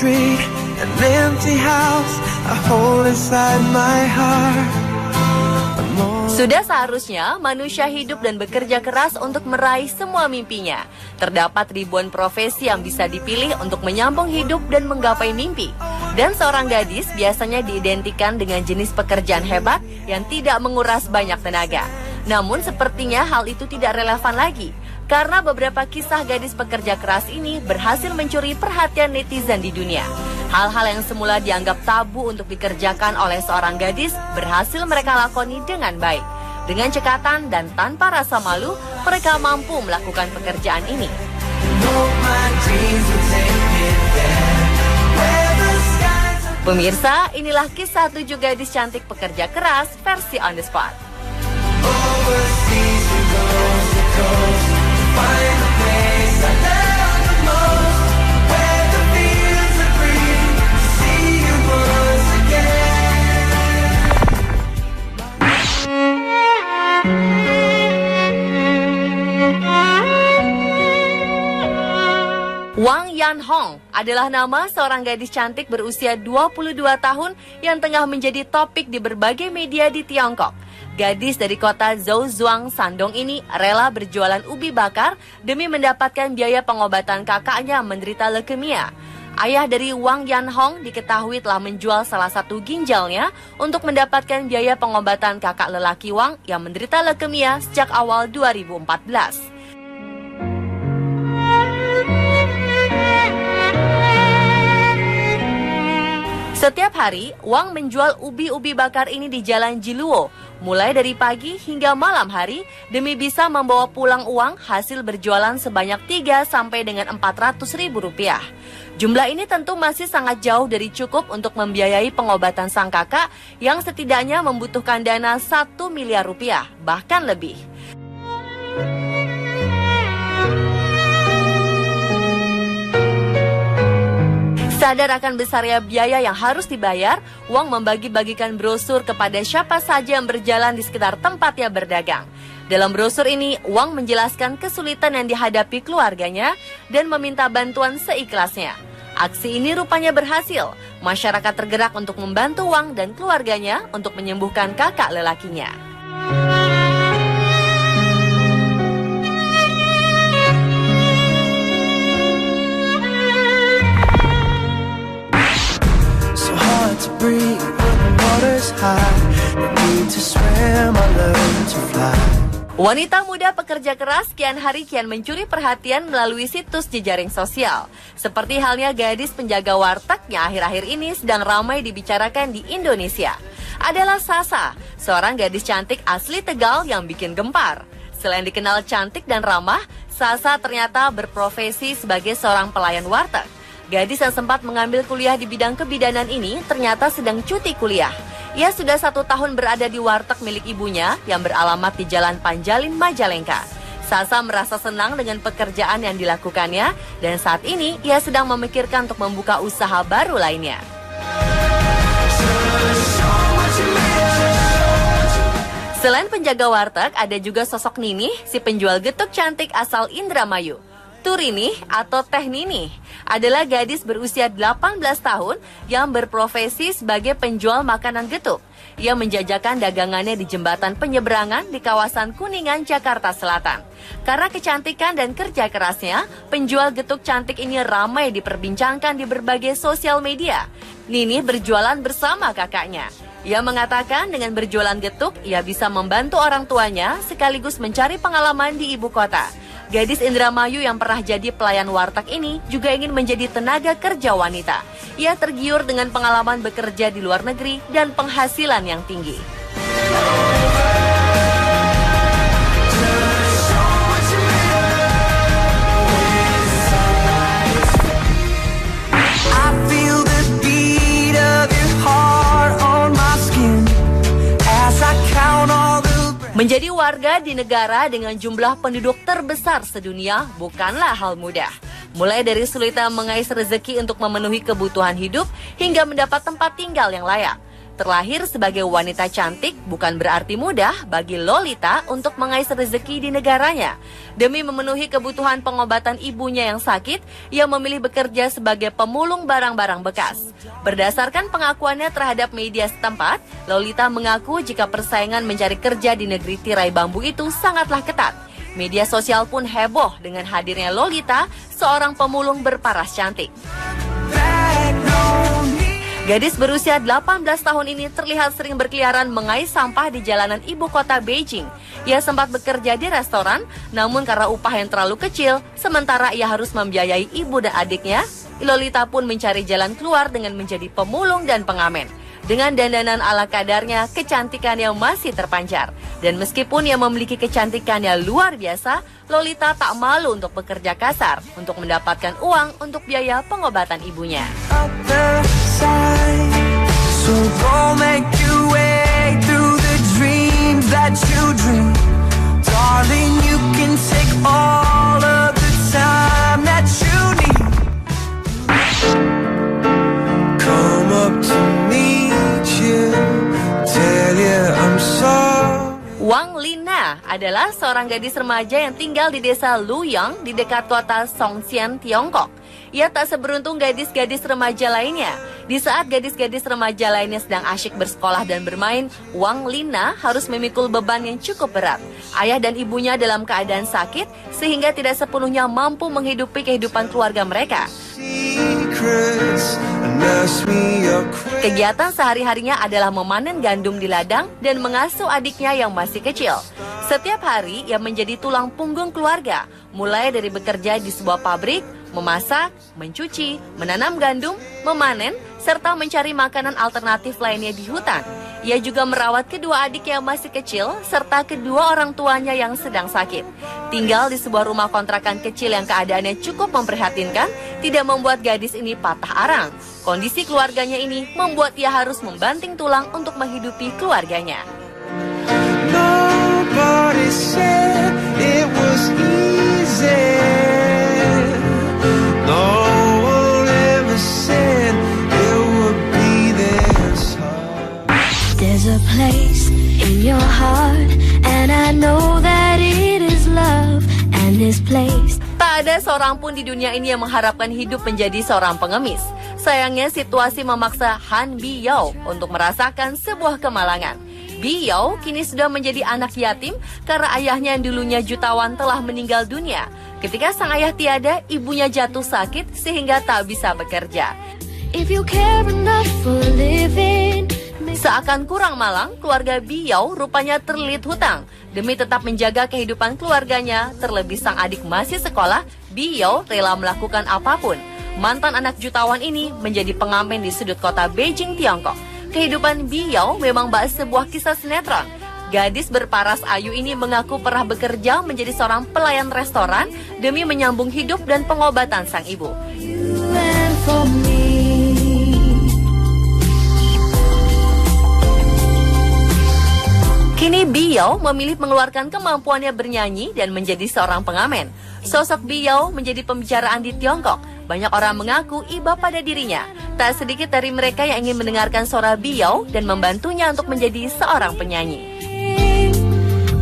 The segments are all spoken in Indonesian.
street, an empty house I hold inside my heart. Sudah seharusnya manusia hidup dan bekerja keras untuk meraih semua mimpinya. Terdapat ribuan profesi yang bisa dipilih untuk menyambung hidup dan menggapai mimpi. Dan seorang gadis biasanya diidentikan dengan jenis pekerjaan hebat yang tidak menguras banyak tenaga. Namun sepertinya hal itu tidak relevan lagi, karena beberapa kisah gadis pekerja keras ini berhasil mencuri perhatian netizen di dunia. Hal-hal yang semula dianggap tabu untuk dikerjakan oleh seorang gadis berhasil mereka lakoni dengan baik. Dengan cekatan dan tanpa rasa malu, mereka mampu melakukan pekerjaan ini. Pemirsa, inilah kisah 7 gadis cantik pekerja keras versi On The Spot. Wang Yanhong adalah nama seorang gadis cantik berusia 22 tahun yang tengah menjadi topik di berbagai media di Tiongkok. Gadis dari kota Zhouzhuang, Shandong ini rela berjualan ubi bakar demi mendapatkan biaya pengobatan kakaknya menderita leukemia. Ayah dari Wang Yanhong diketahui telah menjual salah satu ginjalnya untuk mendapatkan biaya pengobatan kakak lelaki Wang yang menderita leukemia sejak awal 2014. Setiap hari, Wang menjual ubi-ubi bakar ini di Jalan Jiluo, mulai dari pagi hingga malam hari, demi bisa membawa pulang uang hasil berjualan sebanyak 3 sampai dengan 400 ribu rupiah. Jumlah ini tentu masih sangat jauh dari cukup untuk membiayai pengobatan sang kakak yang setidaknya membutuhkan dana 1 miliar rupiah, bahkan lebih. Sadar akan besarnya biaya yang harus dibayar, Wang membagi-bagikan brosur kepada siapa saja yang berjalan di sekitar tempatnya berdagang. Dalam brosur ini, Wang menjelaskan kesulitan yang dihadapi keluarganya dan meminta bantuan seikhlasnya. Aksi ini rupanya berhasil. Masyarakat tergerak untuk membantu Wang dan keluarganya untuk menyembuhkan kakak lelakinya. To breathe when the water's high, no need to swim, I learn to fly. Wanita muda pekerja keras kian hari kian mencuri perhatian melalui situs jejaring sosial. Seperti halnya gadis penjaga warteg yang akhir-akhir ini sedang ramai dibicarakan di Indonesia. Adalah Sasa, seorang gadis cantik asli Tegal yang bikin gempar. Selain dikenal cantik dan ramah, Sasa ternyata berprofesi sebagai seorang pelayan warteg. Gadis yang sempat mengambil kuliah di bidang kebidanan ini ternyata sedang cuti kuliah. Ia sudah 1 tahun berada di warteg milik ibunya yang beralamat di Jalan Panjalin, Majalengka. Sasa merasa senang dengan pekerjaan yang dilakukannya dan saat ini ia sedang memikirkan untuk membuka usaha baru lainnya. Selain penjaga warteg, ada juga sosok Ninih, si penjual getuk cantik asal Indramayu. Turini atau Teh Ninih adalah gadis berusia 18 tahun yang berprofesi sebagai penjual makanan getuk. Ia menjajakan dagangannya di jembatan penyeberangan di kawasan Kuningan, Jakarta Selatan. Karena kecantikan dan kerja kerasnya, penjual getuk cantik ini ramai diperbincangkan di berbagai sosial media. Ninih berjualan bersama kakaknya. Ia mengatakan dengan berjualan getuk, ia bisa membantu orang tuanya sekaligus mencari pengalaman di ibu kota. Gadis Indramayu yang pernah jadi pelayan warteg ini juga ingin menjadi tenaga kerja wanita. Ia tergiur dengan pengalaman bekerja di luar negeri dan penghasilan yang tinggi. Menjadi warga di negara dengan jumlah penduduk terbesar sedunia bukanlah hal mudah. Mulai dari sulitnya mengais rezeki untuk memenuhi kebutuhan hidup hingga mendapat tempat tinggal yang layak. Terlahir sebagai wanita cantik bukan berarti mudah bagi Lolita untuk mengais rezeki di negaranya. Demi memenuhi kebutuhan pengobatan ibunya yang sakit, ia memilih bekerja sebagai pemulung barang-barang bekas. Berdasarkan pengakuannya terhadap media setempat, Lolita mengaku jika persaingan mencari kerja di negeri tirai bambu itu sangatlah ketat. Media sosial pun heboh dengan hadirnya Lolita, seorang pemulung berparas cantik. Gadis berusia 18 tahun ini terlihat sering berkeliaran mengais sampah di jalanan ibu kota Beijing. Ia sempat bekerja di restoran, namun karena upah yang terlalu kecil, sementara ia harus membiayai ibu dan adiknya, Lolita pun mencari jalan keluar dengan menjadi pemulung dan pengamen. Dengan dandanan ala kadarnya, kecantikannya masih terpancar. Dan meskipun ia memiliki kecantikannya luar biasa, Lolita tak malu untuk bekerja kasar untuk mendapatkan uang untuk biaya pengobatan ibunya. So go make your way through the dreams that you dream. Darling, you can take all of the time that you need. Come up to meet you, tell you I'm sorry. Wang Lina adalah seorang gadis remaja yang tinggal di desa Luyang di dekat kota Songxian, Tiongkok. Ia tak seberuntung gadis-gadis remaja lainnya. Di saat gadis-gadis remaja lainnya sedang asyik bersekolah dan bermain, Wang Lina harus memikul beban yang cukup berat. Ayah dan ibunya dalam keadaan sakit, sehingga tidak sepenuhnya mampu menghidupi kehidupan keluarga mereka. Kegiatan sehari-harinya adalah memanen gandum di ladang dan mengasuh adiknya yang masih kecil. Setiap hari ia menjadi tulang punggung keluarga, mulai dari bekerja di sebuah pabrik, memasak, mencuci, menanam gandum, memanen, serta mencari makanan alternatif lainnya di hutan. Ia juga merawat kedua adik yang masih kecil, serta kedua orang tuanya yang sedang sakit. Tinggal di sebuah rumah kontrakan kecil yang keadaannya cukup memprihatinkan, tidak membuat gadis ini patah arang. Kondisi keluarganya ini membuat ia harus membanting tulang untuk menghidupi keluarganya. Nobody said it was easy. No one ever said it would be this hard. There's a place in your heart, and I know that it is love, and this place. Tak ada seorang pun di dunia ini yang mengharapkan hidup menjadi seorang pengemis. Sayangnya situasi memaksa Han Biyao untuk merasakan sebuah kemalangan. Biyao kini sudah menjadi anak yatim karena ayahnya yang dulunya jutawan telah meninggal dunia. Ketika sang ayah tiada, ibunya jatuh sakit sehingga tak bisa bekerja. If you care enough for living. Seakan kurang malang, keluarga Biyao rupanya terlilit hutang. Demi tetap menjaga kehidupan keluarganya, terlebih sang adik masih sekolah, Biyao rela melakukan apapun. Mantan anak jutawan ini menjadi pengamen di sudut kota Beijing, Tiongkok. Kehidupan Biyao memang bak sebuah kisah sinetron. Gadis berparas ayu ini mengaku pernah bekerja menjadi seorang pelayan restoran demi menyambung hidup dan pengobatan sang ibu. Kini Biyao memilih mengeluarkan kemampuannya bernyanyi dan menjadi seorang pengamen. Sosok Biyao menjadi pembicaraan di Tiongkok. Banyak orang mengaku iba pada dirinya. Tak sedikit dari mereka yang ingin mendengarkan suara Biyao dan membantunya untuk menjadi seorang penyanyi.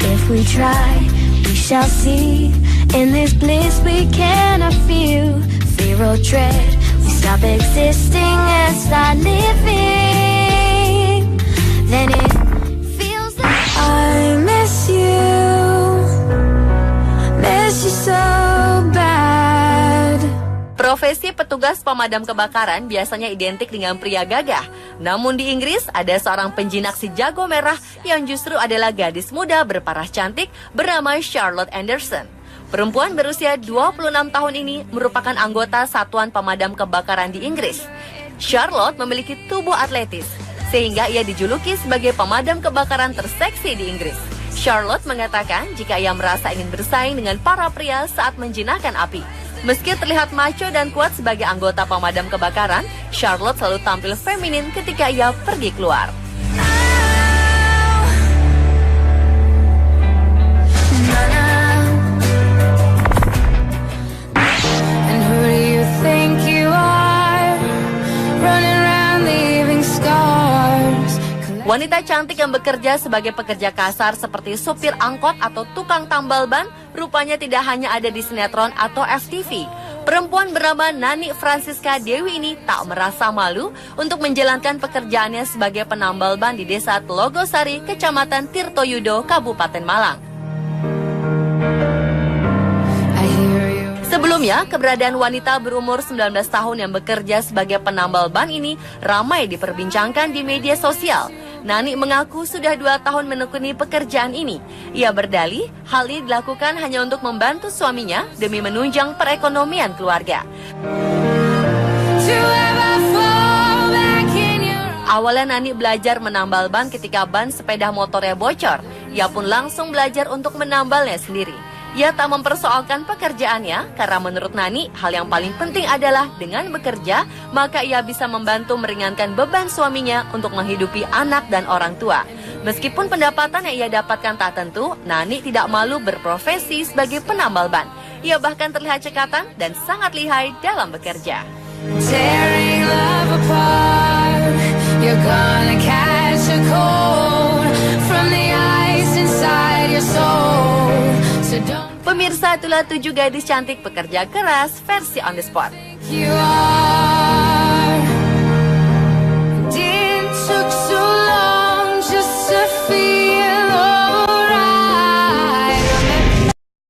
If we try, we shall see. In this bliss we cannot feel. Zero dread, we stop existing and start living. Then it feels like I miss you so bad. Profesi petugas pemadam kebakaran biasanya identik dengan pria gagah. Namun di Inggris ada seorang penjinak si jago merah yang justru adalah gadis muda berparas cantik bernama Charlotte Anderson. Perempuan berusia 26 tahun ini merupakan anggota Satuan Pemadam Kebakaran di Inggris. Charlotte memiliki tubuh atletis, sehingga ia dijuluki sebagai pemadam kebakaran terseksi di Inggris. Charlotte mengatakan jika ia merasa ingin bersaing dengan para pria saat menjinakkan api. Meski terlihat macho dan kuat sebagai anggota pemadam kebakaran, Charlotte selalu tampil feminin ketika ia pergi keluar. And who do you think you are? Running around leaving scars. Wanita cantik yang bekerja sebagai pekerja kasar seperti supir angkot atau tukang tambal ban rupanya tidak hanya ada di sinetron atau FTV. Perempuan bernama Nani Francisca Dewi ini tak merasa malu untuk menjalankan pekerjaannya sebagai penambal ban di desa Telogosari, Kecamatan Tirtoyudo, Kabupaten Malang. Sebelumnya, keberadaan wanita berumur 19 tahun yang bekerja sebagai penambal ban ini ramai diperbincangkan di media sosial. Nani mengaku sudah 2 tahun menekuni pekerjaan ini. Ia berdalih, hal ini dilakukan hanya untuk membantu suaminya demi menunjang perekonomian keluarga. Awalnya Nani belajar menambal ban ketika ban sepeda motornya bocor. Ia pun langsung belajar untuk menambalnya sendiri. Ia tak mempersoalkan pekerjaannya karena menurut Nani, hal yang paling penting adalah dengan bekerja, maka ia bisa membantu meringankan beban suaminya untuk menghidupi anak dan orang tua. Meskipun pendapatan yang ia dapatkan tak tentu, Nani tidak malu berprofesi sebagai penambal ban. Ia bahkan terlihat cekatan dan sangat lihai dalam bekerja. Tearing love apart, you're gonna catch a cold from the ice inside your soul. So don't Pemirsa, itulah 7 gadis cantik pekerja keras versi On The Spot. you are.